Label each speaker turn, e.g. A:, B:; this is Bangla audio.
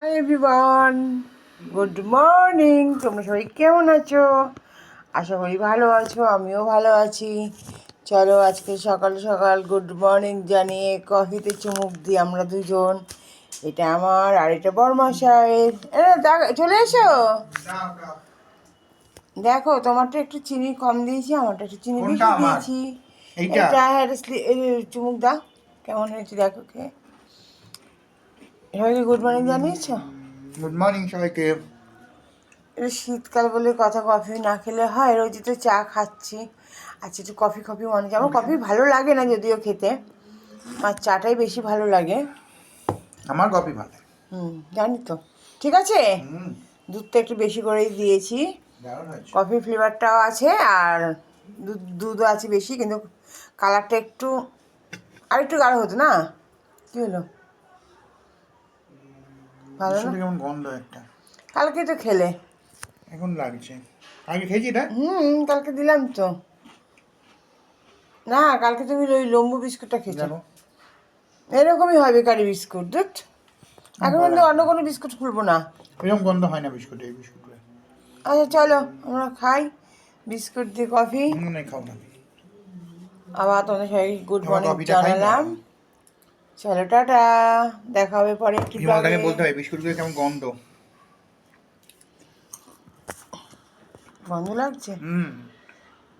A: Hi everyone, good morning. তোমরা সবাই কেমন আছো? আশা করি ভালো আছো, আমিও ভালো আছি। চলো আজকে সকাল সকাল গুড মর্নিং জানিয়ে কফিতে চুমুক দিই আমরা দুজন। এটা আমার আর এটা বড়মশাইয়ের। চলে এসো। দেখো, তোমারটা একটু চিনি কম দিয়েছি, আমারটা একটু চিনি বেশি দিয়েছি। এটা চুমুক দাও, কেমন হয়েছে দেখো। সবাইকে গুড মর্নিং জানিয়েছো?
B: গুড মর্নিং সবাইকে।
A: এটা শীতকাল বলে কথা, কফি না খেলে হয়? রোজই তো চা খাচ্ছি, আচ্ছা একটু কফি মনে হচ্ছে। আমার কফি ভালো লাগে না যদিও খেতে, আর চাটাই বেশি ভালো লাগে।
B: আমার কফি ভালো।
A: জানি তো। ঠিক আছে, দুধটা একটু বেশি করেই দিয়েছি। কফি ফ্লেভারটাও আছে আর দুধও আছে বেশি, কিন্তু কালারটা একটু আর একটু গাঢ় হতো না? কী হলো, ভালো না?
B: কেমন গন্ধ একটা।
A: কালকে তো খেলে।
B: এখন লাগছে। কালকে খেয়েছি এটা?
A: কালকে দিলাম তো। না, কালকে তুমি ওই লম্বু বিস্কুটটা খেয়েছো। এরকমই হয় বেকারি বিস্কুট, দুধ। এখন কিন্তু অন্য কোনো বিস্কুট খুলবো না।
B: এরকম গন্ধ হয় না বিস্কুটে, এই বিস্কুটে।
A: আচ্ছা চলো আমরা খাই বিস্কুট দিয়ে কফি।
B: খাও না।
A: আবার তোমাদের সবাই গুড মর্নিং
B: কফিটা খাই না।
A: জানালাম। চলো টাটা, দেখা হবে পরে একটি ব্লগে।
B: বলতে হয় বিস্কুটগুলো কেমন গন্ধ।
A: গন্ধ লাগছে?